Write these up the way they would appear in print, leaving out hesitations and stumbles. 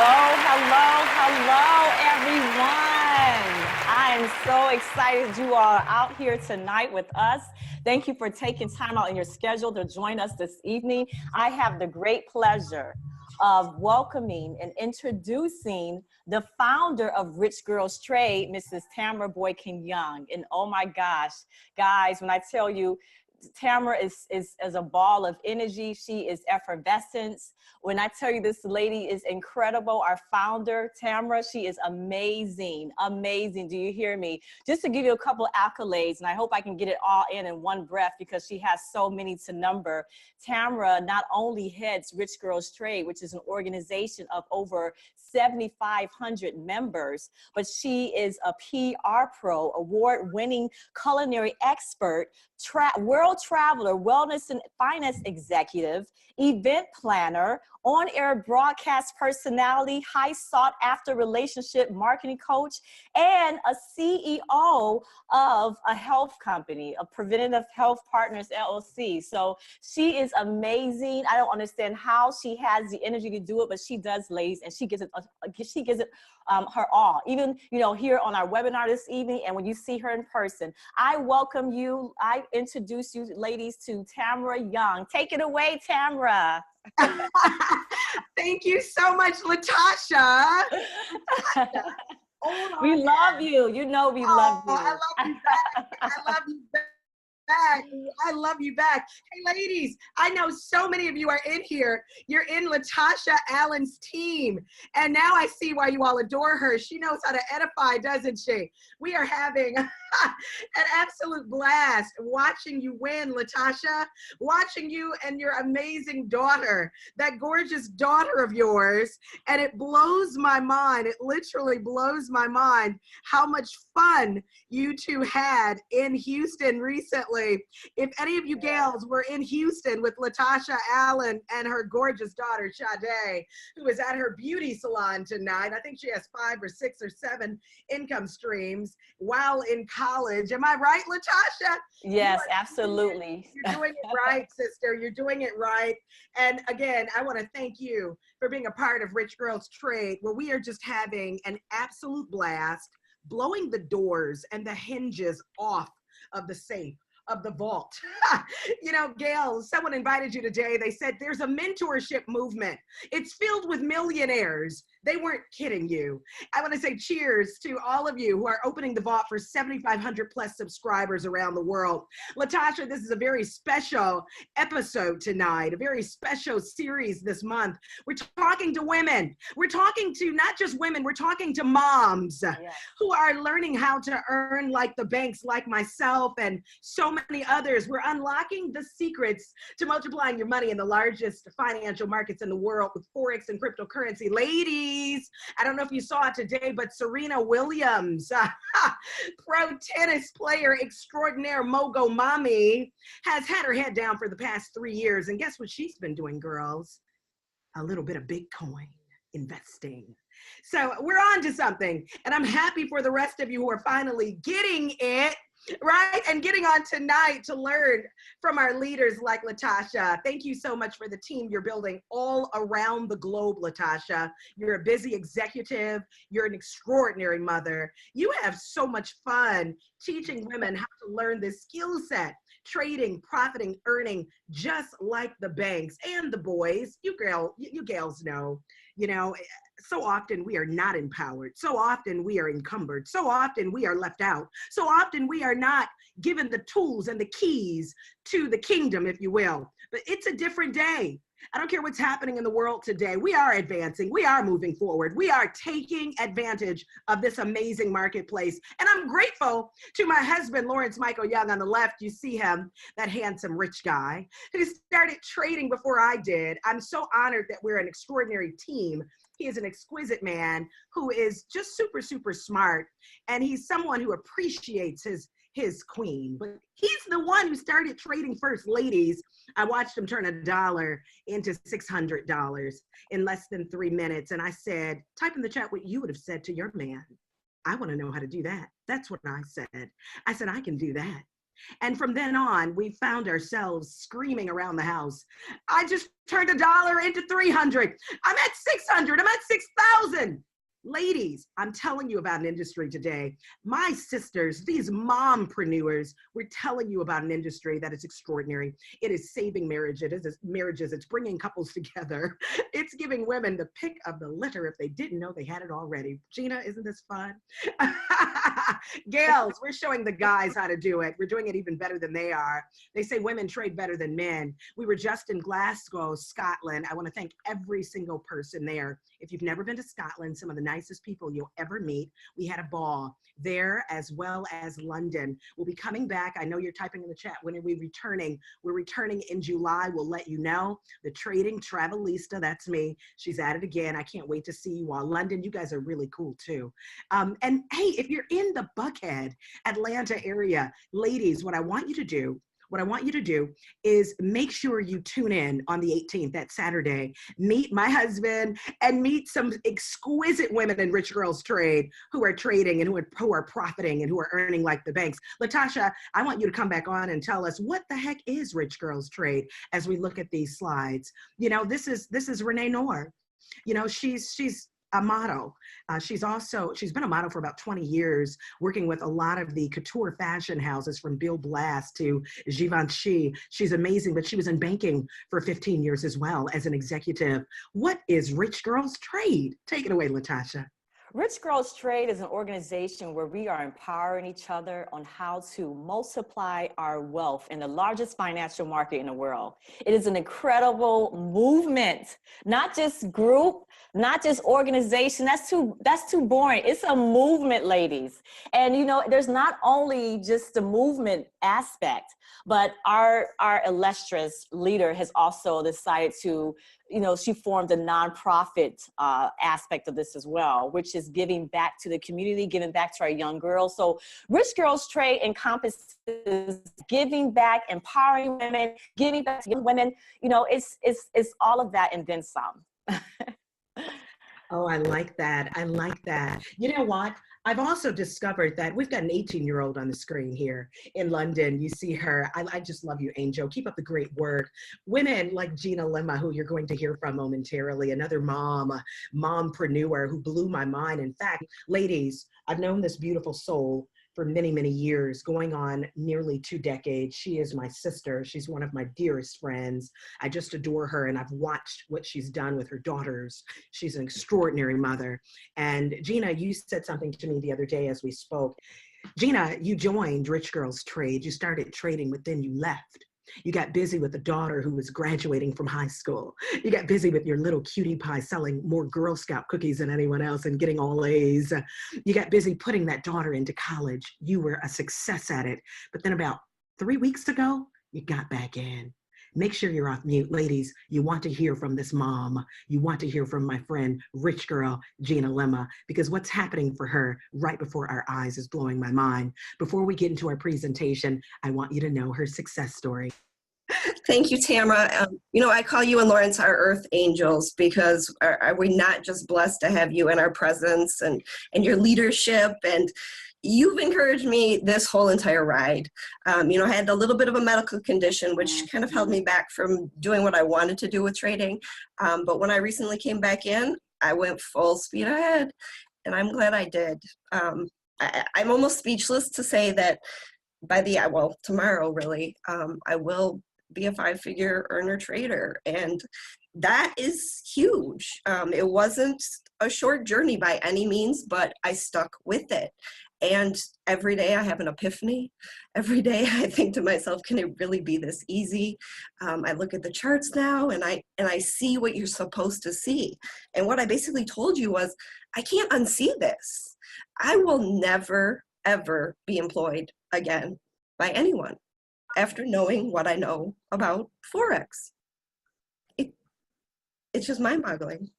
Hello, everyone. I am so excited you are out here tonight with us. Thank you for taking time out in your schedule to join us this evening. I have the great pleasure of welcoming and introducing the founder of Rich Girls Trade, Mrs. Tamara Boykin Young. And oh my gosh, guys, when I tell you, Tamara is a ball of energy. She is effervescence. When I tell you this lady is incredible, our founder, Tamara, she is amazing, amazing. Do you hear me? Just to give you a couple of accolades, and I hope I can get it all in one breath because she has so many to number. Tamara not only heads Rich Girls Trade, which is an organization of over 7,500 members, but she is a PR pro, award-winning culinary expert, world traveler, wellness and finance executive, event planner, on-air broadcast personality, high sought-after relationship marketing coach, and a CEO of a health company, a Preventative Health Partners LLC. So she is amazing. I don't understand how she has the energy to do it, but she does, ladies, and she gives it her all. Even here on our webinar this evening, and when you see her in person, I welcome you. I introduce you, ladies, to Tamara Young. Take it away, Tamara. Thank you so much, Latasha. We love you. You know we love you. I love you back. I love you back. I love you back. Hey, ladies, I know so many of you are in here. You're in Latasha Allen's team. And now I see why you all adore her. She knows how to edify, doesn't she? We are having an absolute blast watching you win, Latasha, watching you and your amazing daughter, that gorgeous daughter of yours. And it blows my mind. It literally blows my mind how much fun you two had in Houston recently. If any of you gals were in Houston with Latasha Allen and her gorgeous daughter, Sade, who is at her beauty salon tonight. I think she has 5 or 6 or 7 income streams while in college. Am I right, Latasha? Yes, absolutely. You're doing it right, sister. You're doing it right. And again, I want to thank you for being a part of Rich Girls Trade, where we are just having an absolute blast, blowing the doors and the hinges off of the safe, of the vault. Gail, someone invited you today. They said there's a mentorship movement. It's filled with millionaires. They weren't kidding you. I want to say cheers to all of you who are opening the vault for 7,500 plus subscribers around the world. Latasha, this is a very special episode tonight, a very special series this month. We're talking to women. We're talking to not just women, we're talking to moms who are learning how to earn like the banks, like myself and so many others. We're unlocking the secrets to multiplying your money in the largest financial markets in the world with Forex and cryptocurrency. Ladies, I don't know if you saw it today, but Serena Williams, pro tennis player extraordinaire, Mogo Mommy, has had her head down for the past 3 years. And guess what she's been doing, girls? A little bit of Bitcoin investing. So we're on to something. And I'm happy for the rest of you who are finally getting it. Right? And getting on tonight to learn from our leaders like Latasha. Thank you so much for the team you're building all around the globe, Latasha. You're a busy executive. You're an extraordinary mother. You have so much fun teaching women how to learn this skill set, trading, profiting, earning, just like the banks and the boys. You gals know, so often we are not empowered. So often we are encumbered. So often we are left out. So often we are not given the tools and the keys to the kingdom, if you will. But it's a different day. I don't care what's happening in the world today. We are advancing. We are moving forward. We are taking advantage of this amazing marketplace. And I'm grateful to my husband, Lawrence Michael Young on the left. You see him, that handsome rich guy who started trading before I did. I'm so honored that we're an extraordinary team. He is an exquisite man who is just super, super smart. And he's someone who appreciates his queen. But he's the one who started trading first. Ladies, I watched him turn $1 into $600 in less than 3 minutes. And I said, type in the chat what you would have said to your man. I want to know how to do that. That's what I said. I said, I can do that. And from then on, we found ourselves screaming around the house. I just turned $1 into 300. I'm at 600. I'm at 6,000. Ladies, I'm telling you about an industry today. My sisters, these mompreneurs, we're telling you about an industry that is extraordinary. It is saving marriages. It's bringing couples together. It's giving women the pick of the litter if they didn't know they had it already. Gina, isn't this fun? Gals, we're showing the guys how to do it. We're doing it even better than they are. They say women trade better than men. We were just in Glasgow, Scotland. I want to thank every single person there. If you've never been to Scotland, some of the nicest people you'll ever meet. We had a ball there as well as London. We'll be coming back. I know you're typing in the chat. When are we returning? We're returning in July. We'll let you know. The Trading Travelista, that's me. She's at it again. I can't wait to see you all. London, you guys are really cool too. And hey, if you're in the Buckhead, Atlanta area, ladies, what I want you to do is make sure you tune in on the 18th, that Saturday. Meet my husband and meet some exquisite women in Rich Girls Trade who are trading and who are profiting and who are earning like the banks. Latasha, I want you to come back on and tell us what the heck is Rich Girls Trade as we look at these slides. You know, this is Renee Noor. You know, she's a model. She's been a model for about 20 years, working with a lot of the couture fashion houses from Bill Blass to Givenchy. She's amazing, but she was in banking for 15 years as well as an executive. What is Rich Girls Trade? Take it away, Latasha. Rich Girls Trade is an organization where we are empowering each other on how to multiply our wealth in the largest financial market in the world. It is an incredible movement, not just group, not just organization. That's too boring. It's a movement, ladies. And you know, there's not only just the movement aspect, but our illustrious leader has also decided to, you know, she formed a nonprofit aspect of this as well, which is giving back to the community, giving back to our young girls. So Rich Girls Trade encompasses giving back, empowering women, giving back to young women. You know, it's all of that and then some. Oh, I like that. I like that. You know what? I've also discovered that we've got an 18-year-old on the screen here in London. You see her. I just love you, Angel. Keep up the great work. Women like Gina Lima, who you're going to hear from momentarily, another mompreneur who blew my mind. In fact, ladies, I've known this beautiful soul for many, many years, going on nearly 2 decades. She is my sister. She's one of my dearest friends. I just adore her, and I've watched what she's done with her daughters. She's an extraordinary mother. And Gina, you said something to me the other day as we spoke. Gina, you joined Rich Girls Trade. You started trading, but then you left. You got busy with a daughter who was graduating from high school. You got busy with your little cutie pie selling more Girl Scout cookies than anyone else and getting all A's. You got busy putting that daughter into college. You were a success at it. But then about 3 weeks ago, you got back in. Make sure you're off mute. Ladies, you want to hear from this mom. You want to hear from my friend, rich girl, Gina Lima, because what's happening for her right before our eyes is blowing my mind. Before we get into our presentation, I want you to know her success story. Thank you, Tamara. You know, I call you and Lawrence our earth angels because are we not just blessed to have you in our presence and your leadership, and you've encouraged me this whole entire ride. You know, I had a little bit of a medical condition, which kind of held me back from doing what I wanted to do with trading. But when I recently came back in, I went full speed ahead, and I'm glad I did. I'm almost speechless to say that by tomorrow really, I will be a 5-figure earner trader. And that is huge. It wasn't a short journey by any means, but I stuck with it. And every day I have an epiphany. Every day I think to myself, can it really be this easy? I look at the charts now and I see what you're supposed to see. And what I basically told you was, I can't unsee this. I will never, ever be employed again by anyone after knowing what I know about Forex. It's just mind-boggling.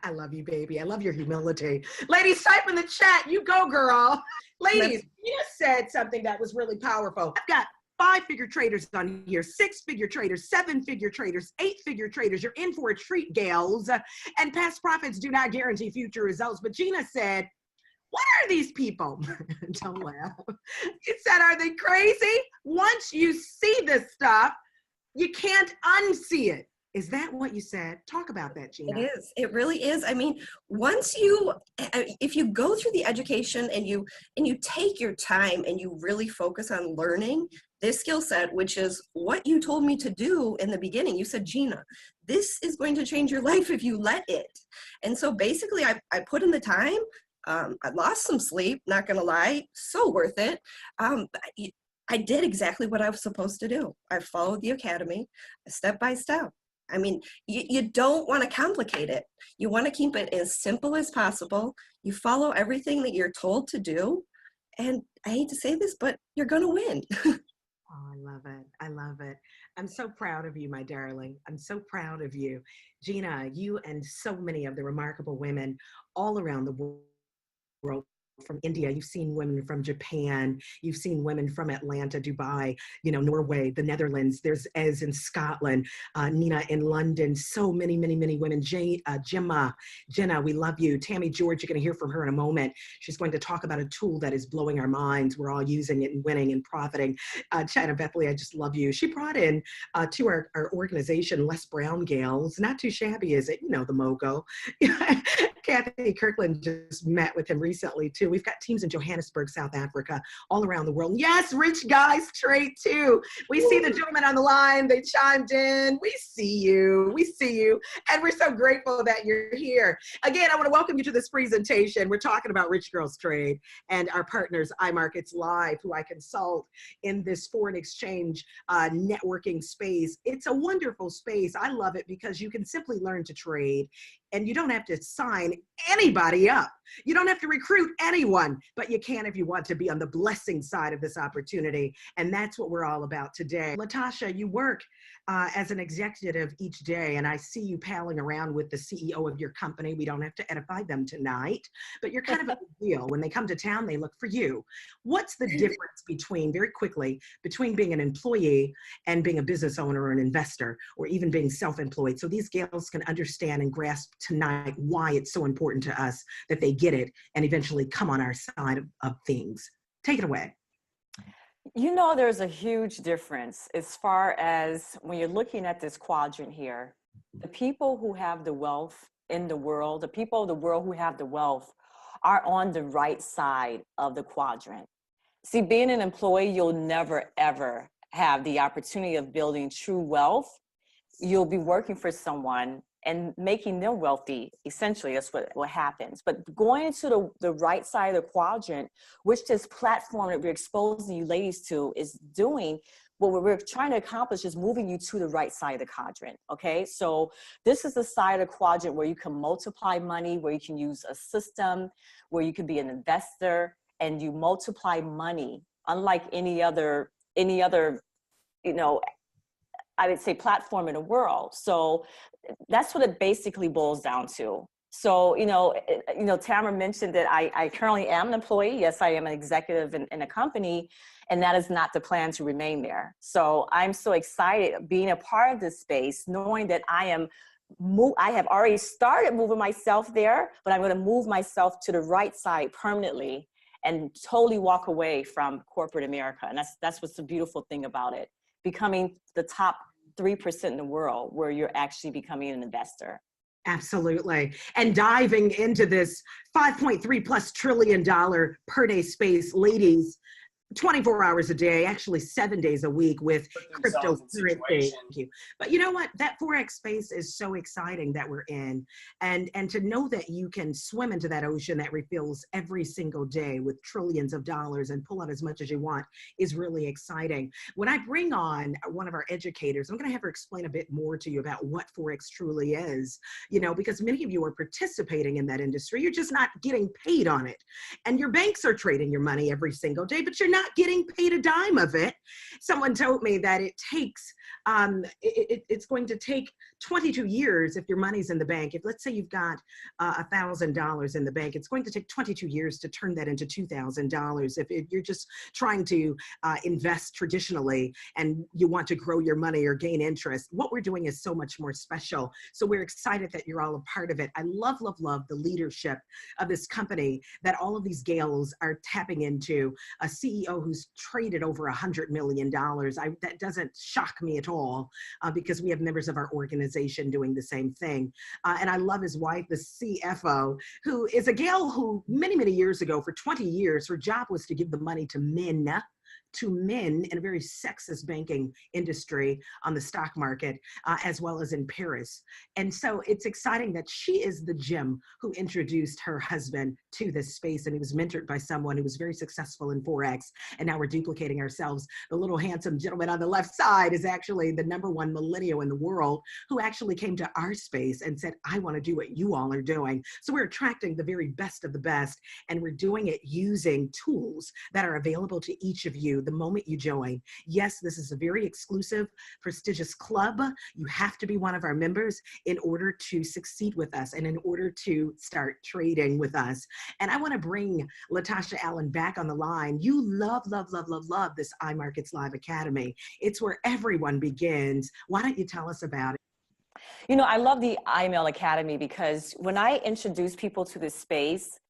I love you, baby. I love your humility. Ladies, type in the chat. You go, girl. Ladies, you said something that was really powerful. I've got 5-figure traders on here, 6-figure traders, 7-figure traders, 8-figure traders. You're in for a treat, gals. And past profits do not guarantee future results. But Gina said, what are these people? Don't laugh. You said, are they crazy? Once you see this stuff, you can't unsee it. Is that what you said? Talk about that, Gina. It is. It really is. I mean, once you, if you go through the education and you take your time and you really focus on learning this skill set, which is what you told me to do in the beginning. You said, Gina, this is going to change your life if you let it. And so basically I put in the time. I lost some sleep, not going to lie, so worth it. I did exactly what I was supposed to do. I followed the academy step by step. I mean, you don't want to complicate it. You want to keep it as simple as possible. You follow everything that you're told to do. And I hate to say this, but you're going to win. Oh, I love it. I love it. I'm so proud of you, my darling. I'm so proud of you. Gina, you and so many of the remarkable women all around the world, from India, you've seen women from Japan, you've seen women from Atlanta, Dubai, Norway, the Netherlands, there's Ez in Scotland, Nina in London, so many, many, many women. Jenna, we love you. Tammy George, you're going to hear from her in a moment. She's going to talk about a tool that is blowing our minds. We're all using it and winning and profiting. China Bethley, I just love you. She brought in to our organization, Les Brown Gales. Not too shabby, is it? You know, the MOGO. Kathy Kirkland just met with him recently too. We've got teams in Johannesburg, South Africa, all around the world. Yes, Rich Guys Trade too. We see the gentleman on the line. They chimed in. We see you. We see you. And we're so grateful that you're here. Again, I want to welcome you to this presentation. We're talking about Rich Girls Trade and our partners, iMarkets Live, who I consult in this foreign exchange networking space. It's a wonderful space. I love it because you can simply learn to trade. And you don't have to sign anybody up. You don't have to recruit anyone, but you can if you want to be on the blessing side of this opportunity. And that's what we're all about today. Latasha, you work as an executive each day, and I see you palling around with the CEO of your company. We don't have to edify them tonight, but you're kind of a big deal. When they come to town, they look for you. What's the difference between, very quickly, between being an employee and being a business owner or an investor, or even being self-employed? So these gals can understand and grasp tonight why it's so important to us that they get it and eventually come on our side of things. Take it away. You know, there's a huge difference as far as when you're looking at this quadrant here. The people who have the wealth in the world, the people of the world who have the wealth are on the right side of the quadrant. See, being an employee, you'll never, ever have the opportunity of building true wealth. You'll be working for someone and making them wealthy. Essentially, that's what happens. But going to the right side of the quadrant, which this platform that we're exposing you ladies to is doing, what we're trying to accomplish is moving you to the right side of the quadrant, okay? So this is the side of the quadrant where you can multiply money, where you can use a system, where you can be an investor, and you multiply money, unlike any other, I would say platform in the world. So that's what it basically boils down to. So, Tamara mentioned that I currently am an employee. Yes, I am an executive in a company, and that is not the plan to remain there. So I'm so excited being a part of this space, knowing that I have already started moving myself there, but I'm going to move myself to the right side permanently and totally walk away from corporate America. And that's what's the beautiful thing about it. Becoming the top 3% in the world where you're actually becoming an investor. Absolutely. And diving into this $5.3+ trillion per day space, ladies, 24 hours a day, actually 7 days a week with cryptocurrency. Thank you. But you know what? That Forex space is so exciting that we're in. And to know that you can swim into that ocean that refills every single day with trillions of dollars and pull out as much as you want is really exciting. When I bring on one of our educators, I'm going to have her explain a bit more to you about what Forex truly is, because many of you are participating in that industry. You're just not getting paid on it. And your banks are trading your money every single day, but you're not not getting paid a dime of it. Someone told me that it takes, it's going to take 22 years if your money's in the bank. If let's say you've got $1,000 in the bank, it's going to take 22 years to turn that into $2,000. If you're just trying to invest traditionally and you want to grow your money or gain interest, what we're doing is so much more special. So we're excited that you're all a part of it. I love, love, love the leadership of this company that all of these gals are tapping into. A CEO who's traded over $100 million. That doesn't shock me at all because we have members of our organization doing the same thing. And I love his wife, the CFO, who is a gal who many, many years ago, for 20 years, her job was to give the money to men in a very sexist banking industry on the stock market, as well as in Paris. And so it's exciting that she is the Jim who introduced her husband to this space, and he was mentored by someone who was very successful in Forex, and now we're duplicating ourselves. The little handsome gentleman on the left side is actually the #1 millennial in the world who actually came to our space and said, I want to do what you all are doing. So we're attracting the very best of the best, and we're doing it using tools that are available to each of you the moment you join. Yes, this is a very exclusive, prestigious club. You have to be one of our members in order to succeed with us and in order to start trading with us. And I want to bring Latasha Allen back on the line. You love, love, love, love, love this iMarkets Live Academy. It's where everyone begins. Why don't you tell us about it? You know, I love the IML Academy because when I introduce people to this space,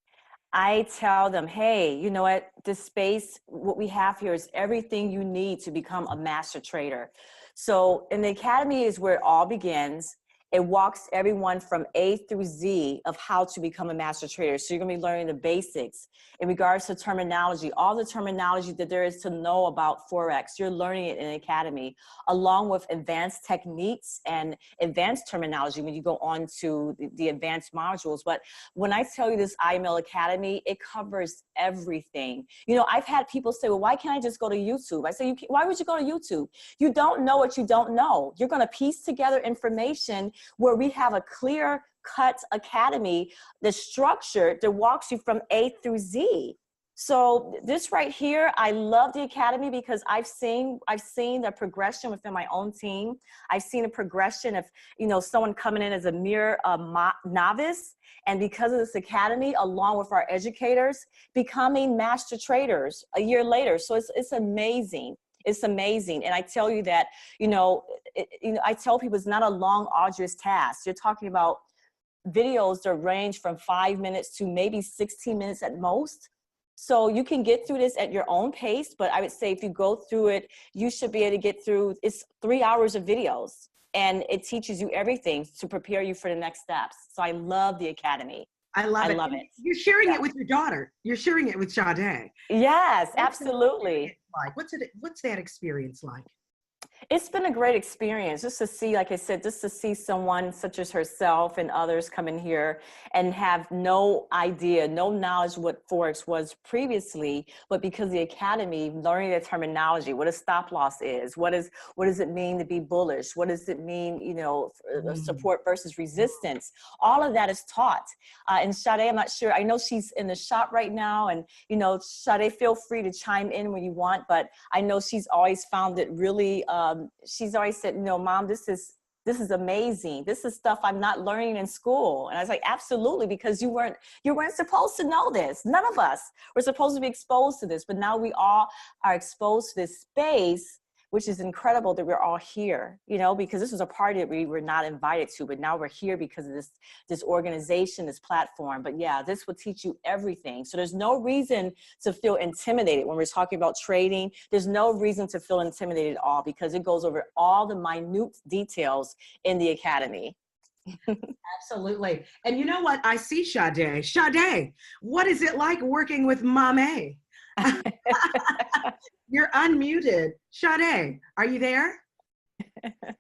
I tell them, hey, you know what, this space, what we have here is everything you need to become a master trader. So in the academy is where it all begins. It walks everyone from A through Z of how to become a master trader. So you're gonna be learning the basics in regards to terminology, all the terminology that there is to know about Forex. You're learning it in the academy, along with advanced techniques and advanced terminology when you go on to the advanced modules. But when I tell you this IML Academy, it covers everything. You know, I've had people say, well, why can't I just go to YouTube? I say, why would you go to YouTube? You don't know what you don't know. You're gonna piece together information where we have a clear cut academy that's structured that walks you from A through Z. So this right here, I love the academy because I've seen the progression within my own team. I've seen a progression of, you know, someone coming in as a mere novice, and because of this academy, along with our educators, becoming master traders a year later. So it's amazing. It's amazing. And I tell you that, I tell people it's not a long, arduous task. You're talking about videos that range from 5 minutes to maybe 16 minutes at most. So you can get through this at your own pace, but I would say if you go through it, you should be able to get through, it's 3 hours of videos, and it teaches you everything to prepare you for the next steps. So I love the academy. I love it. You're sharing it with your daughter. You're sharing it with Sade. Yes, absolutely. What's that experience like? It's been a great experience just to see, like I said, just to see someone such as herself and others come in here and have no idea, no knowledge what Forex was previously, but because the academy, learning the terminology, what a stop loss is, what does it mean to be bullish? What does it mean, support versus resistance? All of that is taught. And Sade, I'm not sure, I know she's in the shop right now, and Sade, feel free to chime in when you want, but I know she's always found it really, she's always said, Mom, this is amazing. This is stuff I'm not learning in school. And I was like, absolutely, because you weren't supposed to know this. None of us were supposed to be exposed to this, but now we all are exposed to this space, which is incredible that we're all here, because this was a party that we were not invited to, but now we're here because of this organization, this platform. But yeah, this will teach you everything. So there's no reason to feel intimidated when we're talking about trading. There's no reason to feel intimidated at all because it goes over all the minute details in the academy. Absolutely. And you know what? I see Sade. Sade, what is it like working with Mame? You're unmuted. Sade, are you there?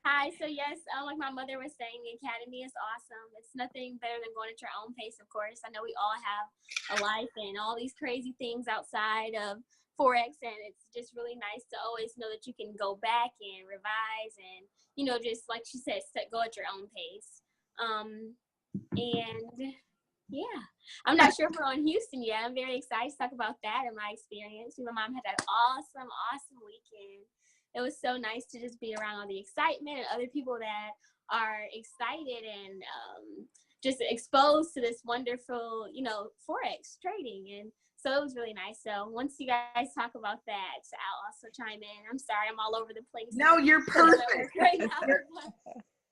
Hi. So yes, like my mother was saying, the academy is awesome. It's nothing better than going at your own pace, of course. I know we all have a life and all these crazy things outside of Forex, and it's just really nice to always know that you can go back and revise and, just like she said, go at your own pace. And Yeah. I'm not sure if we're on Houston yet. I'm very excited to talk about that and my experience. My mom had an awesome, awesome weekend. It was so nice to just be around all the excitement and other people that are excited and just exposed to this wonderful, Forex trading. And so it was really nice. So once you guys talk about that, I'll also chime in. I'm sorry, I'm all over the place. No, you're perfect. Right now.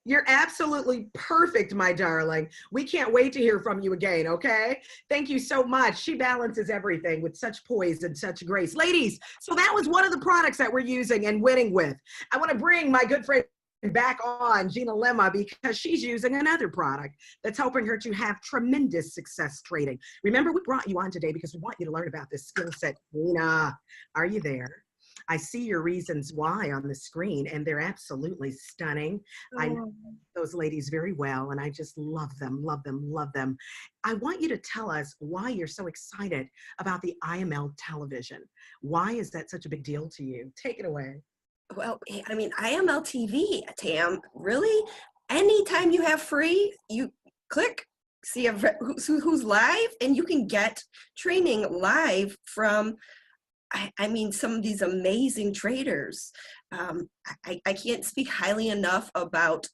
You're absolutely perfect, my darling. We can't wait to hear from you again, okay? Thank you so much. She balances everything with such poise and such grace. Ladies, so that was one of the products that we're using and winning with. I want to bring my good friend back on, Gina Lemma, because she's using another product that's helping her to have tremendous success trading. Remember, we brought you on today because we want you to learn about this skill set. Gina, are you there? I see your reasons why on the screen, and they're absolutely stunning. I know those ladies very well, and I just love them, love them, love them. I want you to tell us why you're so excited about the IML television. Why is that such a big deal to you? Take it away. Well, I mean, IML TV, Tam, really? Anytime you have free, you click, see who's live, and you can get training live from I mean, some of these amazing traders. I can't speak highly enough about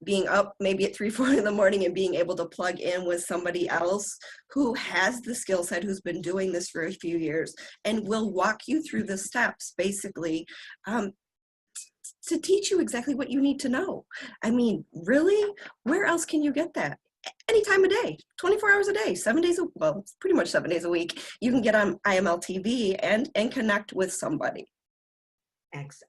being up maybe at 3, 4 in the morning and being able to plug in with somebody else who has the skill set, who's been doing this for a few years, and will walk you through the steps, basically, to teach you exactly what you need to know. I mean, really, where else can you get that? Any time of day, 24 hours a day, 7 days, well, it's pretty much 7 days a week. You can get on IML TV and connect with somebody.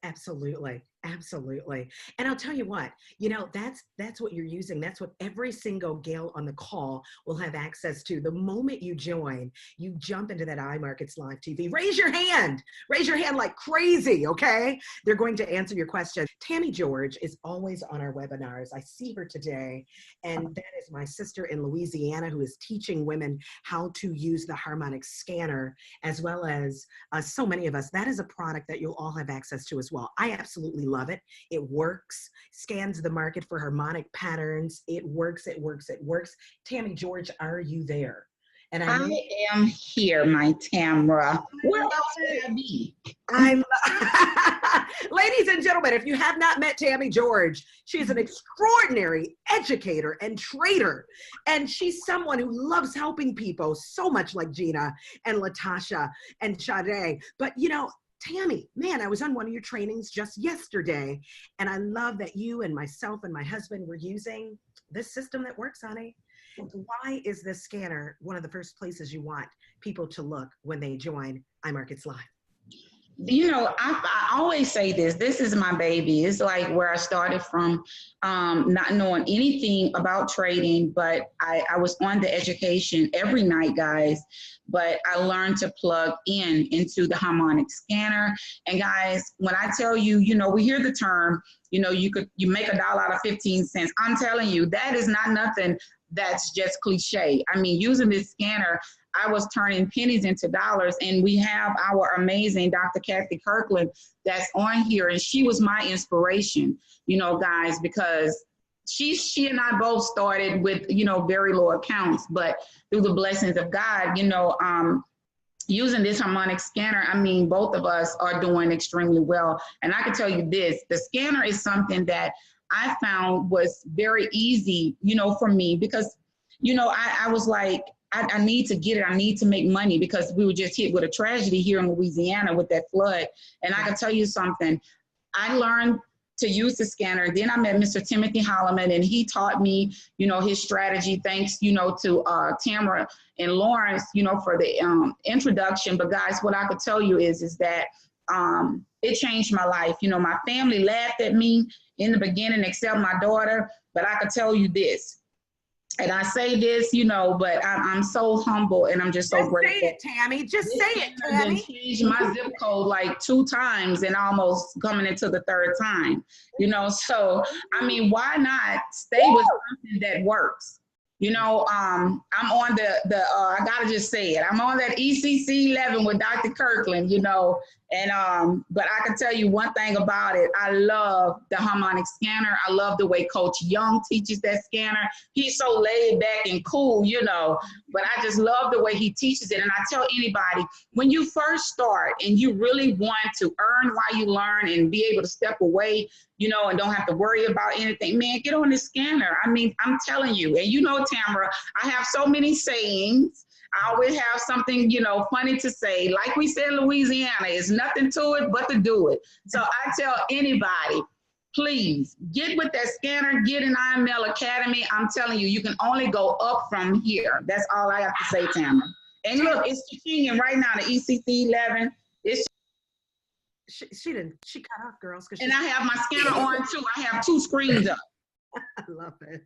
Absolutely. Absolutely. And I'll tell you what, that's what you're using. That's what every single gal on the call will have access to. The moment you join, you jump into that iMarkets Live TV. Raise your hand. Raise your hand like crazy, okay? They're going to answer your question. Tammy George is always on our webinars. I see her today, and that is my sister in Louisiana who is teaching women how to use the harmonic scanner, as well as so many of us. That is a product that you'll all have access to as well. I absolutely love it. It works, scans the market for harmonic patterns. It works, it works, it works. Tammy George, are you there? And I am here, my Tamra. Where else would I be? Ladies and gentlemen, if you have not met Tammy George, she is an extraordinary educator and trader. And she's someone who loves helping people so much, like Gina and Latasha and Sade. But Tammy, man, I was on one of your trainings just yesterday, and I love that you and myself and my husband were using this system that works, honey. Why is this scanner one of the first places you want people to look when they join iMarkets Live? I always say this is my baby. It's like where I started from, not knowing anything about trading, but I was on the education every night, guys. But I learned to plug into the harmonic scanner. And guys, when I tell you, we hear the term, you make $1 out of 15 cents. I'm telling you, that is not nothing that's just cliche. I mean, using this scanner, I was turning pennies into dollars, and we have our amazing Dr. Kathy Kirkland that's on here, and she was my inspiration, guys, because she and I both started with, very low accounts, but through the blessings of God, using this harmonic scanner, I mean, both of us are doing extremely well. And I can tell you this, the scanner is something that I found was very easy, for me, because, I was like, I need to get it. I need to make money, because we were just hit with a tragedy here in Louisiana with that flood. And I can tell you something, I learned to use the scanner. Then I met Mr. Timothy Holloman, and he taught me, his strategy. Thanks, to Tamara and Lawrence, for the introduction. But guys, what I could tell you is that it changed my life. My family laughed at me in the beginning, except my daughter. But I could tell you this, and I say this, but I'm so humble, and I'm just so grateful. Say it, Tammy. Just say it, Tammy. Changed my zip code like 2 times, and almost coming into the 3rd time. So I mean, why not stay with something that works? I'm on I gotta just say it. I'm on that ECC 11 with Dr. Kirkland, And but I can tell you one thing about it. I love the harmonic scanner. I love the way Coach Young teaches that scanner. He's so laid back and cool, you know, but I just love the way he teaches it. And I tell anybody, when you first start and you really want to earn while you learn and be able to step away, you know, and don't have to worry about anything, man, get on the scanner. I mean, I'm telling you, and you know, Tamara, I have so many sayings. I always have something, you know, funny to say. Like we said in Louisiana, it's nothing to it but to do it. So I tell anybody, please get with that scanner, get an IML Academy. I'm telling you, you can only go up from here. That's all I have to say, Tamara. And look, it's changing right now, the ECC 11. It's She cut off, girls. and I have my scanner on too. I have 2 screens up. I love it.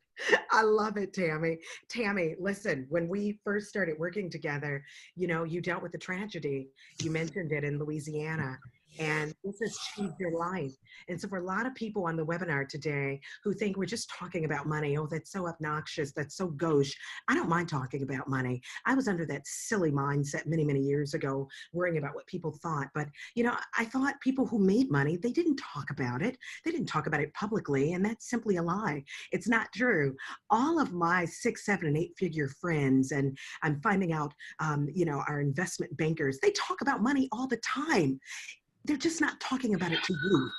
I love it, Tammy. Tammy, listen, when we first started working together, you know, you dealt with the tragedy. You mentioned it in Louisiana. And this has changed your life. And so for a lot of people on the webinar today who think we're just talking about money, oh, that's so obnoxious, that's so gauche. I don't mind talking about money. I was under that silly mindset many, many years ago, worrying about what people thought. But, you know, I thought people who made money, they didn't talk about it. They didn't talk about it publicly. And that's simply a lie. It's not true. All of my 6, 7, and 8-figure friends, and I'm finding out, you know, our investment bankers, they talk about money all the time. They're just not talking about it to you.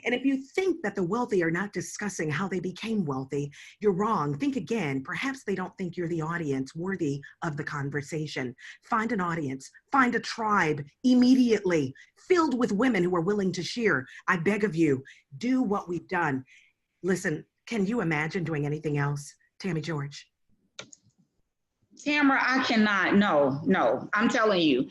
And if you think that the wealthy are not discussing how they became wealthy, you're wrong. Think again. Perhaps they don't think you're the audience worthy of the conversation. Find an audience, find a tribe immediately filled with women who are willing to share. I beg of you, do what we've done. Listen, can you imagine doing anything else? Tammy George. Tamara, I cannot. No, I'm telling you.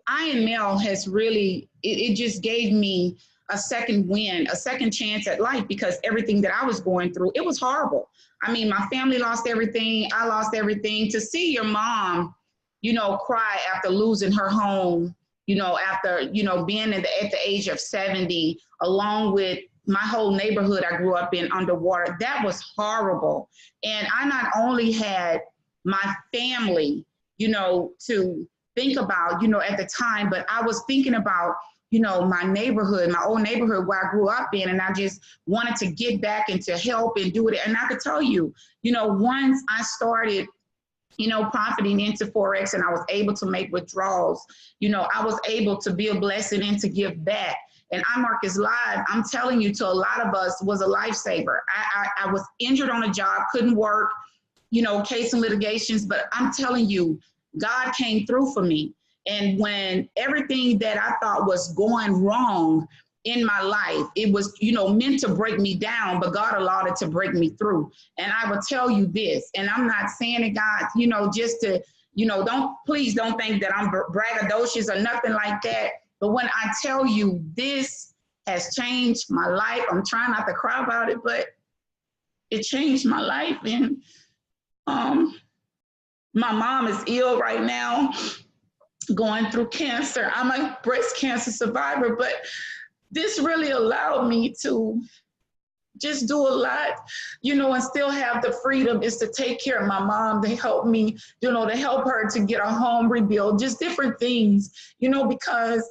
IML has really, it just gave me a second win, a second chance at life, because everything that I was going through, it was horrible. I mean, my family lost everything. I lost everything. To see your mom, you know, cry after losing her home, you know, after, you know, being at the age of 70, along with my whole neighborhood I grew up in underwater, that was horrible. And I not only had my family, you know, to think about, you know, at the time, but I was thinking about, you know, my neighborhood, my old neighborhood where I grew up in, and I just wanted to get back and to help and do it. And I could tell you, you know, once I started, you know, profiting into Forex and I was able to make withdrawals, you know, I was able to be a blessing and to give back. And iMarkets Live, I'm telling you, to a lot of us was a lifesaver. I was injured on a job, couldn't work, you know, case and litigations, but I'm telling you, God came through for me. And when everything that I thought was going wrong in my life, it was, you know, meant to break me down, but God allowed it to break me through. And I will tell you this, and I'm not saying it, God, you know, just to, you know, please don't think that I'm braggadocious or nothing like that. But when I tell you this has changed my life, I'm trying not to cry about it, but it changed my life. And my mom is ill right now, going through cancer. I'm a breast cancer survivor, but this really allowed me to just do a lot, you know, and still have the freedom is to take care of my mom, to help me, you know, to help her to get a home rebuilt, just different things, you know, because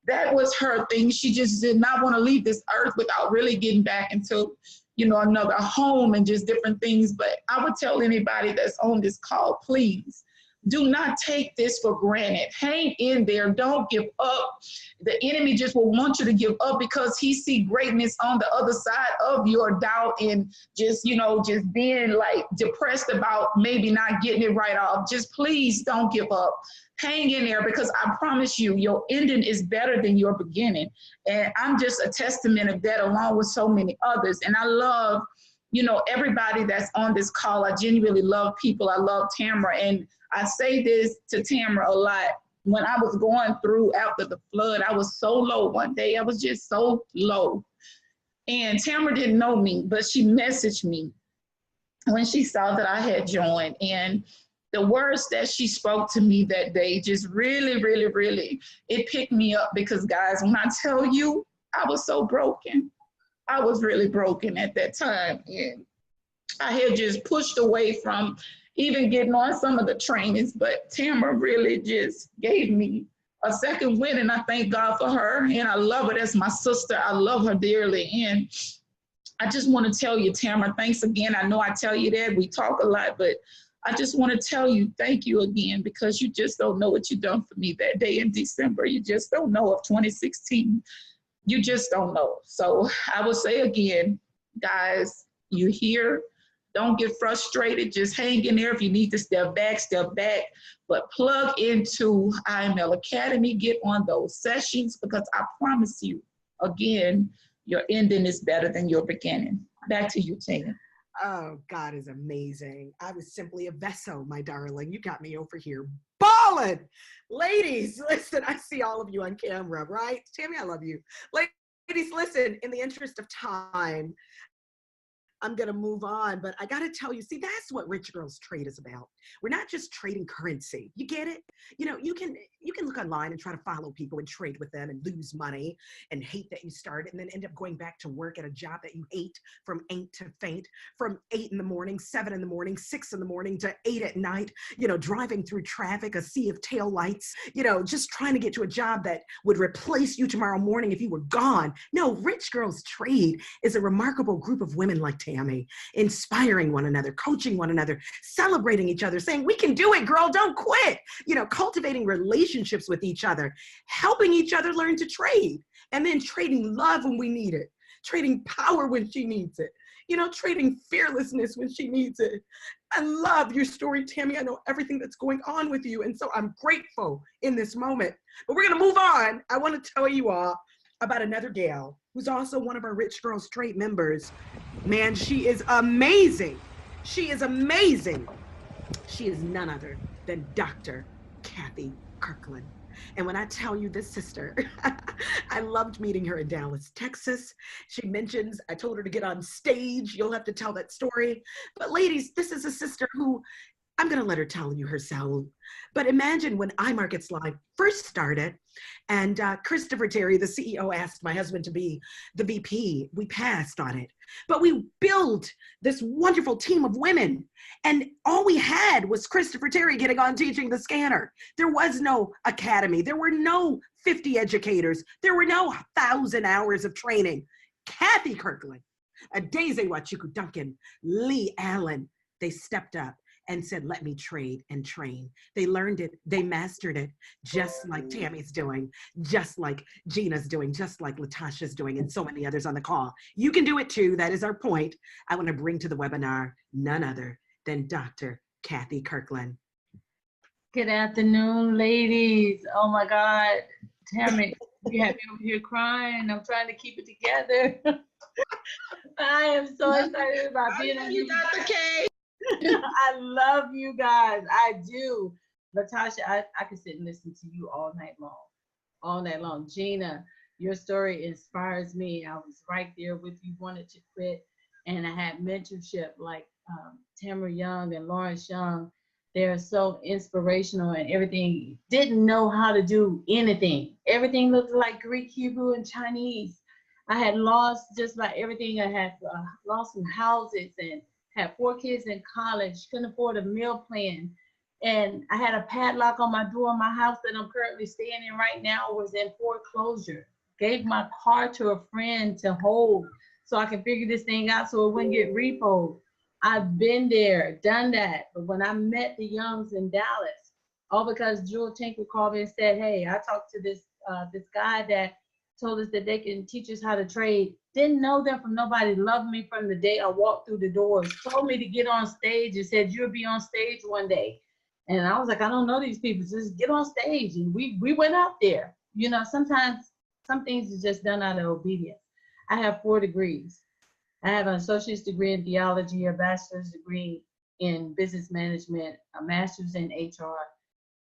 that was her thing. She just did not want to leave this earth without really getting back into, you know, another home and just different things. But I would tell anybody that's on this call, please do not take this for granted. Hang in there. Don't give up. The enemy just will want you to give up because he see greatness on the other side of your doubt and just, you know, just being like depressed about maybe not getting it right off. Just please don't give up. Hang in there, because I promise you, your ending is better than your beginning. And I'm just a testament of that, along with so many others. And I love, you know, everybody that's on this call. I genuinely love people. I love Tamara. And I say this to Tamara a lot. When I was going through after the flood, I was so low one day. I was just so low. And Tamara didn't know me, but she messaged me when she saw that I had joined. And the words that she spoke to me that day just really, really, really, it picked me up, because guys, when I tell you, I was so broken. I was really broken at that time. And I had just pushed away from even getting on some of the trainings, but Tamara really just gave me a second win, and I thank God for her. And I love her as my sister. I love her dearly. And I just want to tell you, Tamara, thanks again. I know I tell you that. We talk a lot, but I just want to tell you thank you again, because you just don't know what you done for me that day in December. You just don't know of 2016. You just don't know. So I will say again, guys, you're here. Don't get frustrated. Just hang in there. If you need to step back, step back. But plug into IML Academy. Get on those sessions, because I promise you, again, your ending is better than your beginning. Back to you, Tina. Oh, God is amazing. I was simply a vessel, my darling. You got me over here balling. Ladies, listen, I see all of you on camera, right? Tammy, I love you. Ladies, listen, in the interest of time, I'm going to move on, but I got to tell you, see, that's what Rich Girls Trade is about. We're not just trading currency. You get it? You know, you can look online and try to follow people and trade with them and lose money and hate that you started and then end up going back to work at a job that you hate from ain't to faint, from 8 in the morning, 7 in the morning, 6 in the morning to 8 at night, you know, driving through traffic, a sea of taillights, you know, just trying to get to a job that would replace you tomorrow morning if you were gone. No, Rich Girls Trade is a remarkable group of women like Tammy, inspiring one another, coaching one another, celebrating each other, saying, we can do it, girl, don't quit. You know, cultivating relationships with each other, helping each other learn to trade, and then trading love when we need it, trading power when she needs it, you know, trading fearlessness when she needs it. I love your story, Tammy. I know everything that's going on with you, and so I'm grateful in this moment. But we're gonna move on. I want to tell you all about another gal who's also one of our Rich Girls Trade members. Man, she is amazing. She is amazing. She is none other than Dr. Kathy Kirkland. And when I tell you this sister, I loved meeting her in Dallas, Texas. She mentions, I told her to get on stage. You'll have to tell that story. But ladies, this is a sister who, I'm going to let her tell you herself. But imagine when iMarkets Live first started, and Christopher Terry, the CEO, asked my husband to be the VP. We passed on it. But we built this wonderful team of women. And all we had was Christopher Terry getting on teaching the scanner. There was no academy. There were no 50 educators. There were no 1,000 hours of training. Kathy Kirkland, Daisy Wachuku Duncan, Lee Allen, they stepped up and said, let me trade and train. They learned it, they mastered it, just like Tammy's doing, just like Gina's doing, just like Latasha's doing, and so many others on the call. You can do it too, that is our point. I wanna bring to the webinar none other than Dr. Kathy Kirkland. Good afternoon, ladies. Oh my God, Tammy, you have me over here crying. I'm trying to keep it together. I am so excited about being on you, Dr. K. I love you guys. I do. Latasha, I could sit and listen to you all night long. All night long. Gina, your story inspires me. I was right there with you, wanted to quit. And I had mentorship like Tamara Young and Lawrence Young. They're so inspirational and everything. Didn't know how to do anything. Everything looked like Greek, Hebrew, and Chinese. I had lost just about everything. I had lost some houses and had 4 kids in college, couldn't afford a meal plan. And I had a padlock on my door. My house that I'm currently staying in right now was in foreclosure. Gave my car to a friend to hold so I can figure this thing out so it wouldn't get repoed. I've been there, done that. But when I met the Youngs in Dallas, all because Jewel Tinker called me and said, hey, I talked to this guy that told us that they can teach us how to trade. Didn't know them from nobody. Loved me from the day I walked through the doors. Told me to get on stage and said, you'll be on stage one day. And I was like, I don't know these people. Just get on stage. And we went out there. You know, sometimes some things is just done out of obedience. I have 4 degrees. I have an associate's degree in theology, a bachelor's degree in business management, a master's in HR,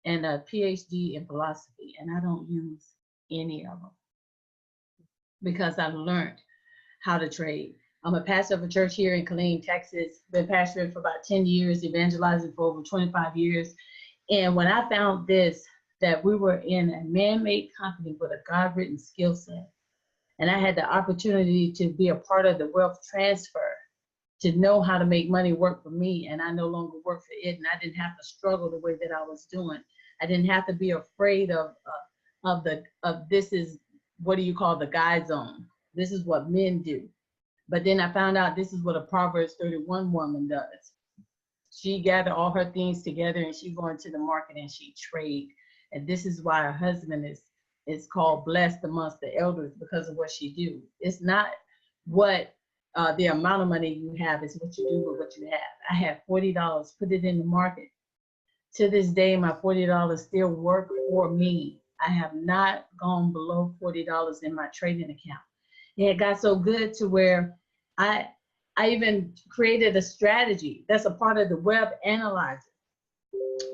and a PhD in philosophy. And I don't use any of them because I've learned how to trade. I'm a pastor of a church here in Killeen, Texas. Been pastoring for about 10 years, evangelizing for over 25 years. And when I found this, that we were in a man-made company with a God-written skill set, and I had the opportunity to be a part of the wealth transfer, to know how to make money work for me, and I no longer work for it, and I didn't have to struggle the way that I was doing. I didn't have to be afraid of of this is, what do you call, the guy zone. This is what men do. But then I found out this is what a Proverbs 31 woman does. She gathered all her things together and she go into the market and she trade. And this is why her husband is called blessed amongst the elders, because of what she do. It's not what the amount of money you have, is what you do with what you have. I had $40, put it in the market. To this day, my $40 still work for me. I have not gone below $40 in my trading account. It got so good to where I even created a strategy that's a part of the web analyzer.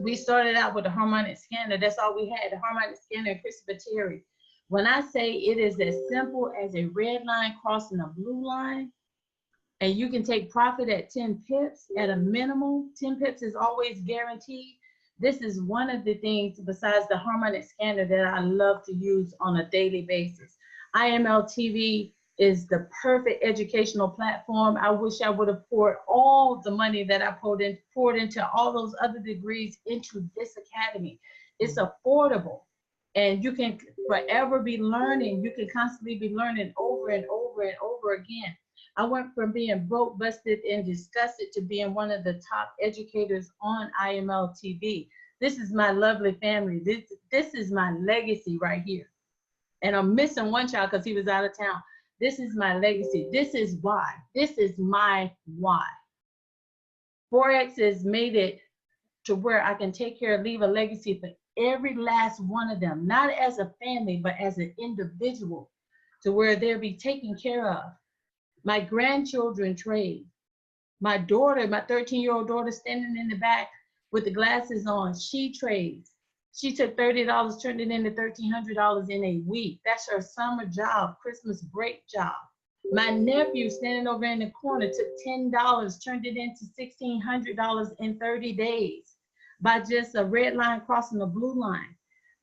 We started out with a harmonic scanner. That's all we had, the harmonic scanner and Christopher Terry. When I say it is as simple as a red line crossing a blue line, and you can take profit at 10 pips at a minimum, 10 pips is always guaranteed. This is one of the things besides the harmonic scanner that I love to use on a daily basis. IML TV is the perfect educational platform. I wish I would have poured all the money that I poured into all those other degrees into this academy. It's affordable, and you can forever be learning. You can constantly be learning over and over and over again. I went from being broke, busted, and disgusted to being one of the top educators on IML TV. This is my lovely family. This is my legacy right here. And I'm missing one child because he was out of town. This is my legacy. This is why. This is my why. Forex has made it to where I can take care of, leave a legacy for every last one of them, not as a family, but as an individual, to where they'll be taken care of. My grandchildren trade. My daughter, my 13-year-old daughter standing in the back with the glasses on, she trades. She took $30, turned it into $1,300 in a week. That's her summer job, Christmas break job. My nephew standing over in the corner took $10, turned it into $1,600 in 30 days by just a red line crossing a blue line.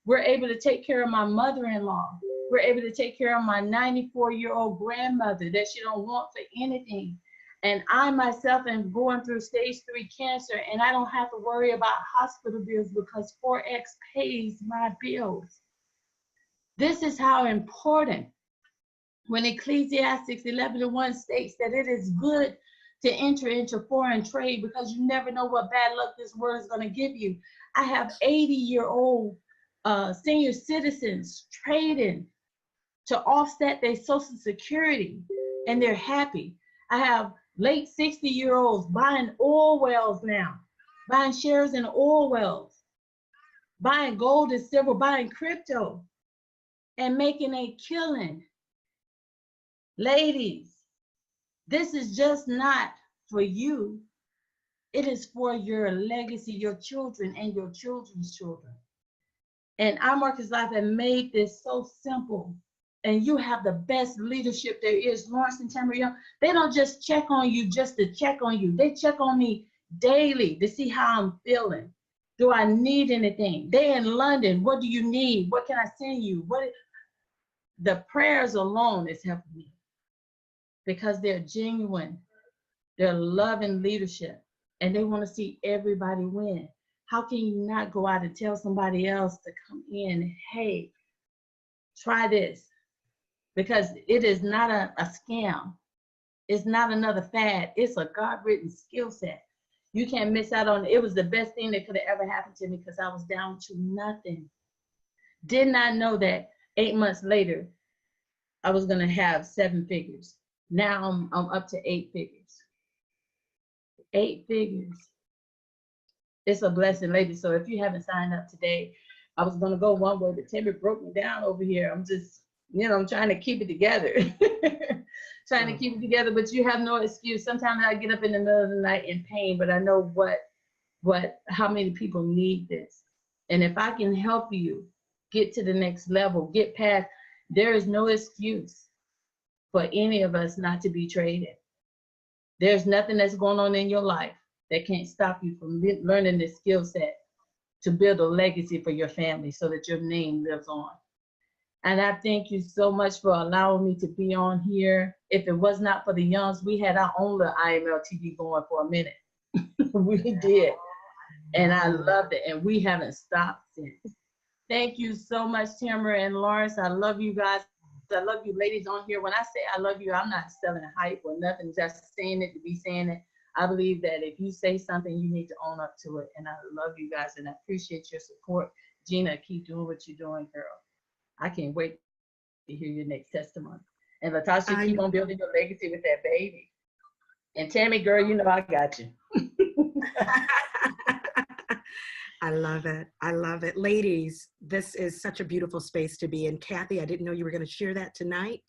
We're able to take care of my mother-in-law. We're able to take care of my 94-year-old grandmother that she don't want for anything. And I myself am going through stage 3 cancer, and I don't have to worry about hospital bills because Forex pays my bills. This is how important, when Ecclesiastes 11:1 states that it is good to enter into foreign trade because you never know what bad luck this world is going to give you. I have 80-year-old senior citizens trading to offset their Social Security, and they're happy. I have late 60-year-olds buying oil wells now, buying shares in oil wells, buying gold and silver, buying crypto, and making a killing. Ladies, this is just not for you. It is for your legacy, your children, and your children's children. And our Marcus Life have made this so simple. And you have the best leadership there is. Lawrence and Tamara, they don't just check on you just to check on you. They check on me daily to see how I'm feeling. Do I need anything? They're in London. What do you need? What can I send you? The prayers alone is helping me because they're genuine. They're loving leadership, and they want to see everybody win. How can you not go out and tell somebody else to come in, hey, try this? Because it is not a scam. It's not another fad. It's a God-written skill set. You can't miss out on it. It was the best thing that could have ever happened to me because I was down to nothing. Did not know that 8 months later, I was going to have 7 figures. Now I'm up to 8 figures. 8 figures. It's a blessing, ladies. So if you haven't signed up today, I was going to go one way, but Timmy broke me down over here. I'm just, I'm trying to keep it together. Trying to keep it together, but you have no excuse. Sometimes I get up in the middle of the night in pain, but I know how many people need this. And if I can help you get to the next level, get past, there is no excuse for any of us not to be traded. There's nothing that's going on in your life that can't stop you from learning this skill set to build a legacy for your family so that your name lives on. And I thank you so much for allowing me to be on here. If it was not for the Youngs, we had our own little IML TV going for a minute. We did. And I loved it. And we haven't stopped since. Thank you so much, Tamara and Lawrence. I love you guys. I love you ladies on here. When I say I love you, I'm not selling hype or nothing, just saying it to be saying it. I believe that if you say something, you need to own up to it. And I love you guys and I appreciate your support. Gina, keep doing what you're doing, girl. I can't wait to hear your next testimony. And Latasha, keep on building your legacy with that baby. And Tammy, girl, you know I got you. I love it. I love it. Ladies, this is such a beautiful space to be in. Kathy, I didn't know you were going to share that tonight.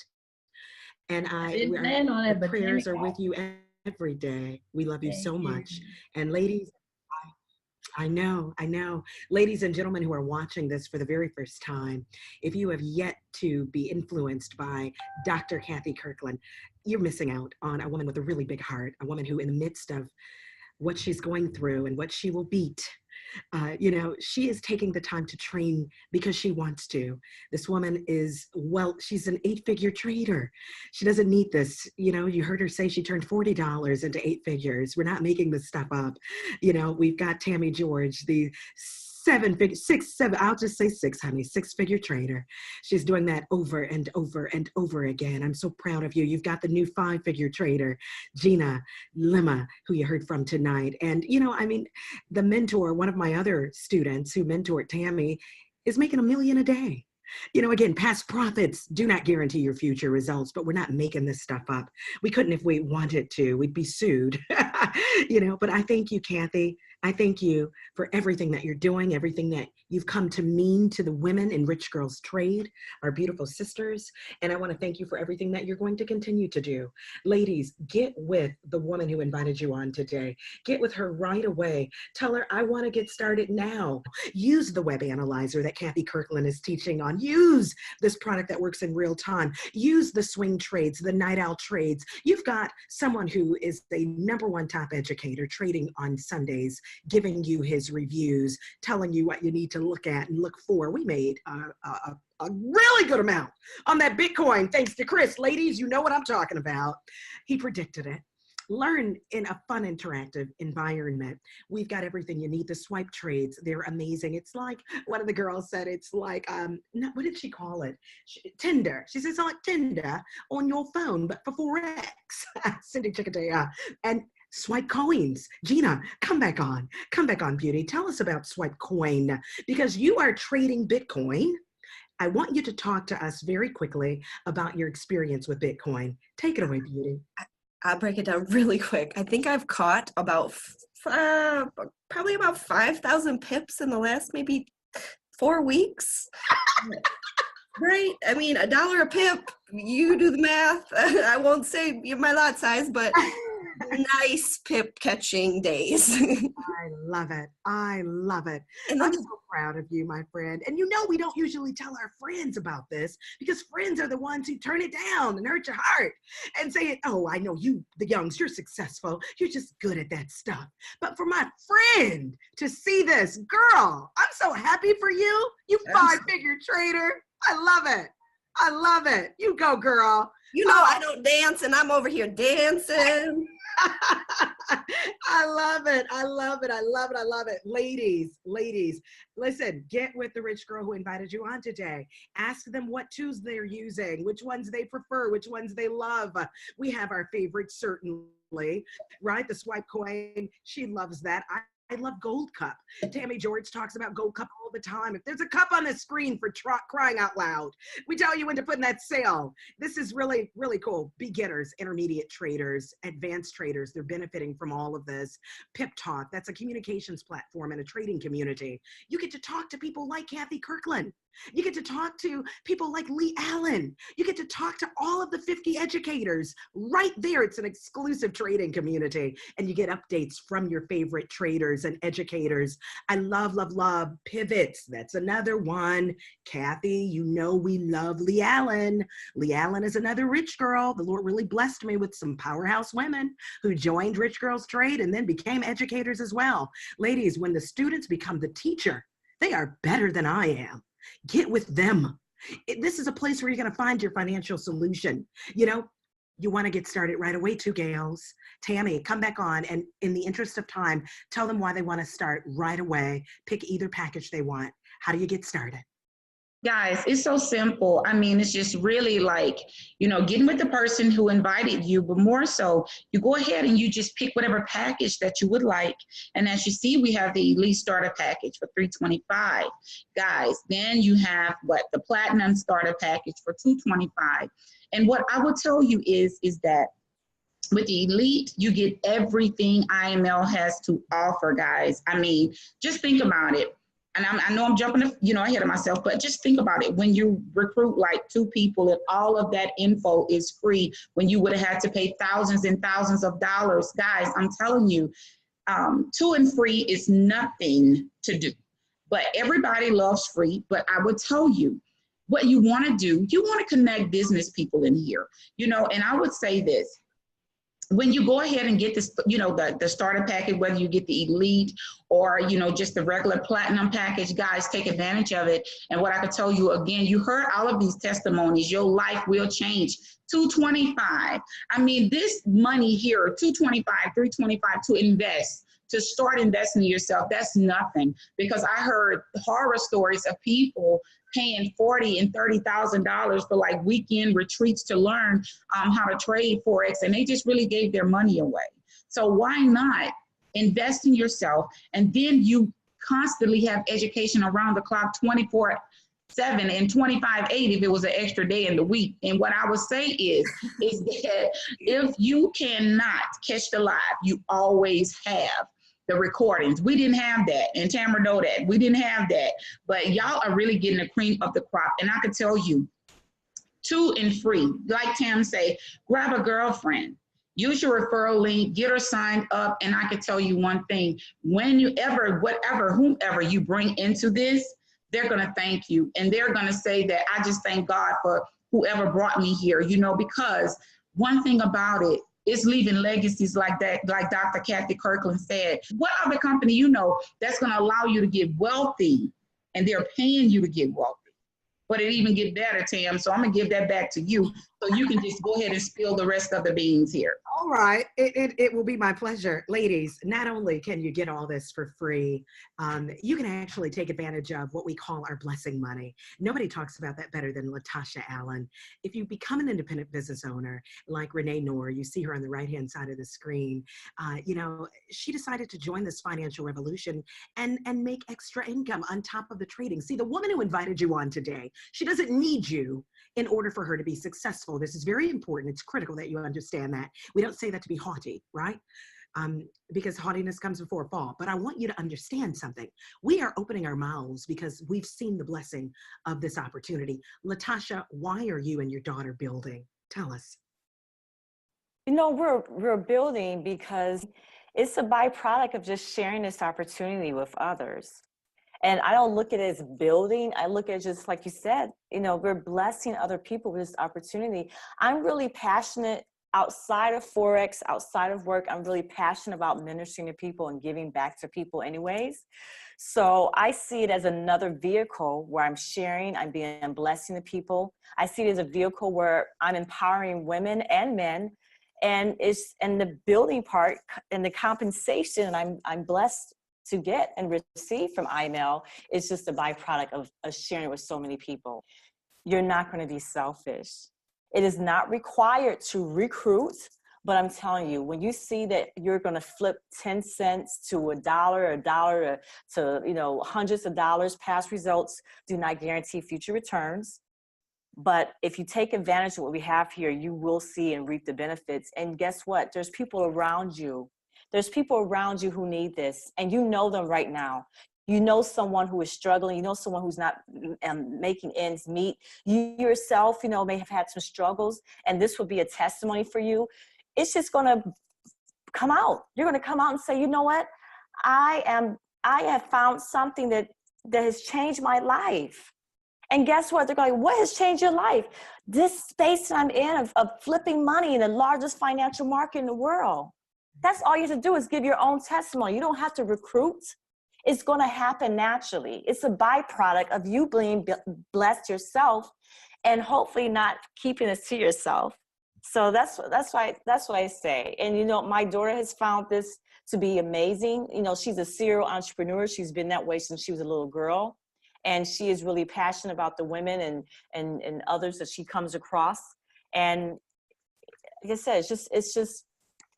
And didn't plan on it, but prayers are with you every day. We love you so much. And ladies, I know. Ladies and gentlemen who are watching this for the very first time, if you have yet to be influenced by Dr. Kathy Kirkland, you're missing out on a woman with a really big heart, a woman who in the midst of what she's going through and what she will beat, she is taking the time to train because she wants to. This woman is, she's an 8-figure trader. She doesn't need this. You heard her say she turned $40 into 8 figures. We're not making this stuff up. We've got Tammy George, the 7-figure, I'll just say 6, honey, 6-figure trader. She's doing that over and over and over again. I'm so proud of you. You've got the new 5-figure trader, Gina Lima, who you heard from tonight. And, the mentor, one of my other students who mentored Tammy, is making $1 million a day. Again, past profits do not guarantee your future results, but we're not making this stuff up. We couldn't if we wanted to. We'd be sued, but I thank you, Kathy. I thank you for everything that you're doing, everything that you've come to mean to the women in Rich Girls Trade, our beautiful sisters. And I want to thank you for everything that you're going to continue to do. Ladies, get with the woman who invited you on today. Get with her right away. Tell her, I want to get started now. Use the web analyzer that Kathy Kirkland is teaching on. Use this product that works in real time. Use the swing trades, the night owl trades. You've got someone who is the #1 top educator trading on Sundays, giving you his reviews, telling you what you need to look at and look for. We made a really good amount on that Bitcoin, thanks to Chris. Ladies, you know what I'm talking about. He predicted it. Learn in a fun, interactive environment. We've got everything you need. The swipe trades, they're amazing. It's like, one of the girls said, it's like, what did she call it? Tinder. She says it's like Tinder on your phone, but for Forex. Cindy Chickadea. And Swipe coins. Gina, come back on, beauty. Tell us about Swipe coin, because you are trading Bitcoin. I want you to talk to us very quickly about your experience with Bitcoin. Take it away, beauty. I'll break it down really quick. I think I've caught about probably about 5,000 pips in the last maybe 4 weeks. Right? I mean, $1 a pip, you do the math. I won't say my lot size, but nice pip catching days. I love it. I love it. And I'm so proud of you, my friend. And we don't usually tell our friends about this, because friends are the ones who turn it down and hurt your heart and say, oh, I know you, the youngs, you're successful. You're just good at that stuff. But for my friend to see this, girl, I'm so happy for you. You 5-figure trader. I love it. I love it. You go, girl. I don't dance and I'm over here dancing. I love it. I love it. I love it. I love it. Ladies, listen, get with the rich girl who invited you on today. Ask them what tools they're using, which ones they prefer, which ones they love. We have our favorites, certainly, right? The swipe coin. She loves that. I love Gold Cup. Tammy George talks about Gold Cup all the time. If there's a cup on the screen, for crying out loud, we tell you when to put in that sale. This is really, really cool. Beginners, intermediate traders, advanced traders, they're benefiting from all of this. Pip Talk, that's a communications platform and a trading community. You get to talk to people like Kathy Kirkland. You get to talk to people like Lee Allen. You get to talk to all of the 50 educators right there. It's an exclusive trading community, and you get updates from your favorite traders and educators. I love pivots. That's another one. Kathy, we love Lee Allen. Lee Allen is another rich girl. The Lord really blessed me with some powerhouse women who joined Rich Girls Trade and then became educators as well. Ladies, when the students become the teacher, they are better than I am. Get with them. This is a place where you're going to find your financial solution. You want to get started right away too, gals. Tammy, come back on, and in the interest of time, tell them why they want to start right away. Pick either package they want. How do you get started? Guys, it's so simple. I mean, it's just really like, getting with the person who invited you, but more so, you go ahead and you just pick whatever package that you would like. And as you see, we have the Elite Starter Package for $325. Guys, then you have the Platinum Starter Package for $225. And what I will tell you is that with the Elite, you get everything IML has to offer, guys. I mean, just think about it. And I know I'm jumping, ahead of myself, but just think about it. When you recruit like 2 people and all of that info is free, when you would have had to pay thousands and thousands of dollars, guys, I'm telling you, 2 and free is nothing to do. But everybody loves free. But I would tell you, what you want to do, you want to connect business people in here, and I would say this. When you go ahead and get this, the starter package, whether you get the Elite or, just the regular Platinum package, guys, take advantage of it. And what I could tell you again, you heard all of these testimonies, your life will change. $225. I mean, this money here, $225, $325 to invest, to start investing in yourself, that's nothing. Because I heard horror stories of people paying $40,000 and $30,000 for like weekend retreats to learn how to trade Forex, and they just really gave their money away. So why not invest in yourself, and then you constantly have education around the clock, 24/7 and 25/8 if it was an extra day in the week. And what I would say is that if you cannot catch the live, you always have the recordings. We didn't have that, and Tamara know that. We didn't have that, but y'all are really getting the cream of the crop. And I could tell you, 2 and free, like Tam say, grab a girlfriend, use your referral link, get her signed up, and I could tell you one thing, when you whomever you bring into this, they're gonna thank you, and they're gonna say that I just thank God for whoever brought me here, because one thing about it, it's leaving legacies like that, like Dr. Kathy Kirkland said. What other company that's going to allow you to get wealthy, and they're paying you to get wealthy? But it even get better, Tam. So I'm going to give that back to you so you can just go ahead and spill the rest of the beans here. All right. It will be my pleasure. Ladies, not only can you get all this for free, you can actually take advantage of what we call our blessing money. Nobody talks about that better than Latasha Allen. If you become an independent business owner like Renee Noor, you see her on the right-hand side of the screen, she decided to join this financial revolution and make extra income on top of the trading. See, the woman who invited you on today, she doesn't need you in order for her to be successful. This is very important. It's critical that you understand that. We don't say that to be haughty, right? Because haughtiness comes before a fall. But I want you to understand something. We are opening our mouths because we've seen the blessing of this opportunity. Latasha, why are you and your daughter building? Tell us. We're building because it's a byproduct of just sharing this opportunity with others. And I don't look at it as building. I look at it just like you said, we're blessing other people with this opportunity. I'm really passionate outside of Forex, outside of work. I'm really passionate about ministering to people and giving back to people anyways. So I see it as another vehicle where I'm sharing, I'm blessing the people. I see it as a vehicle where I'm empowering women and men. And the building part and the compensation I'm blessed to get and receive from IML is just a byproduct of sharing with so many people. You're not going to be selfish. It is not required to recruit, but I'm telling you, when you see that you're going to flip 10 cents to $1 to hundreds of dollars, past results do not guarantee future returns. But if you take advantage of what we have here, you will see and reap the benefits. And guess what? There's people around you. There's people around you who need this, and you know them right now. You know someone who is struggling. You know someone who's not making ends meet. You yourself, may have had some struggles, and this will be a testimony for you. It's just going to come out. You're going to come out and say, you know what? I have found something that has changed my life. And guess what? They're going, what has changed your life? This space that I'm in of flipping money in the largest financial market in the world. That's all you have to do is give your own testimony. You don't have to recruit. It's going to happen naturally. It's a byproduct of you being blessed yourself and hopefully not keeping it to yourself. So that's what I say. And, my daughter has found this to be amazing. She's a serial entrepreneur. She's been that way since she was a little girl. and she is really passionate about the women and others that she comes across. And like I said, it's just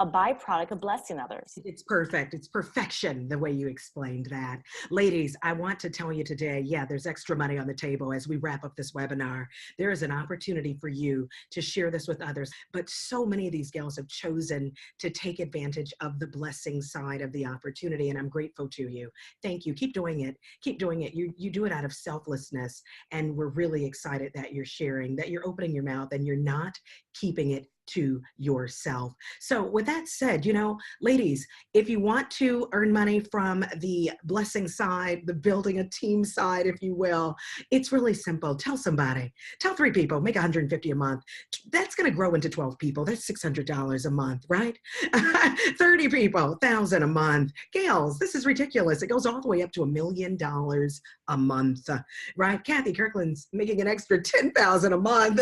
a byproduct of blessing others. It's perfect. It's perfection, the way you explained that. Ladies, I want to tell you today, yeah, there's extra money on the table as we wrap up this webinar. There is an opportunity for you to share this with others, but so many of these gals have chosen to take advantage of the blessing side of the opportunity, and I'm grateful to you. Thank you. Keep doing it. Keep doing it. You do it out of selflessness, and we're really excited that you're sharing, that you're opening your mouth, and you're not keeping it to yourself. So with that said, you know, ladies, if you want to earn money from the blessing side, the building a team side, if you will, it's really simple. Tell somebody, tell 3 people, make $150 a month. That's going to grow into 12 people. That's $600 a month, right? 30 people, $1,000 a month. Gals, this is ridiculous. It goes all the way up to $1 million a month, right? Kathy Kirkland's making an extra $10,000 a month.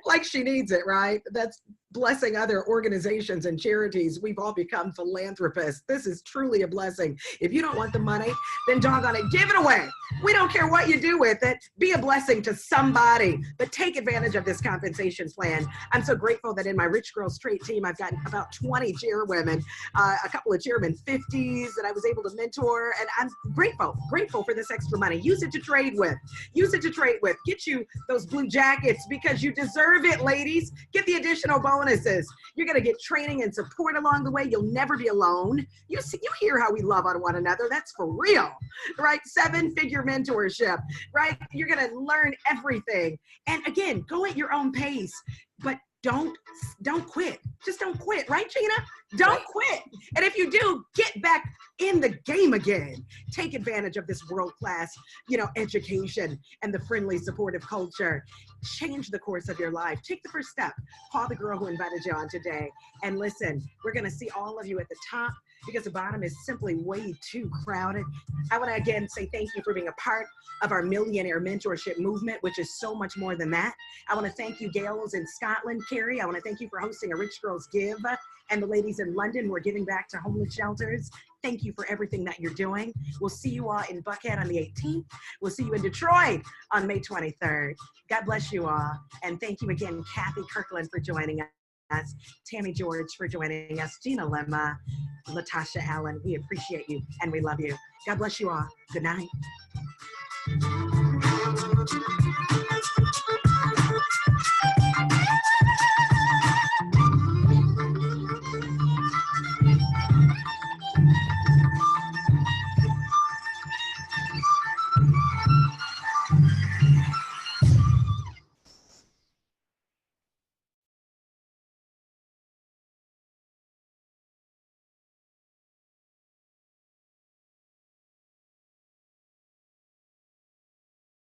Like she needs it, right? That's blessing other organizations and charities. We've all become philanthropists. This is truly a blessing. If you don't want the money, then doggone it, give it away. We don't care what you do with it. Be a blessing to somebody, but take advantage of this compensation plan. I'm so grateful that in my Rich Girl Straight team, I've got about 20 chairwomen, a couple of chairmen 50s that I was able to mentor, and I'm grateful for this extra money. Use it to trade with. Use it to trade with. Get you those blue jackets because you deserve it, ladies. Get the additional bonuses. You're going to get training and support along the way. You'll never be alone. You hear how we love on one another. That's for real, right? 7-figure mentorship, right? You're going to learn everything. And again, go at your own pace, but don't quit. Just don't quit, right, Gina? Don't quit. And if you do, get back in the game again. Take advantage of this world-class, education and the friendly, supportive culture. Change the course of your life. Take the first step. Call the girl who invited you on today. And listen, we're going to see all of you at the top because the bottom is simply way too crowded. I want to again say thank you for being a part of our Millionaire Mentorship movement, which is so much more than that. I want to thank you, Gales in Scotland, Carrie. I want to thank you for hosting a Rich Girls Give, and the ladies in London who are giving back to homeless shelters. Thank you for everything that you're doing. We'll see you all in Buckhead on the 18th. We'll see you in Detroit on May 23rd. God bless you all. And thank you again, Kathy Kirkland, for joining us, Tammy George for joining us, Gina Lemma, Latasha Allen. We appreciate you and we love you. God bless you all. Good night.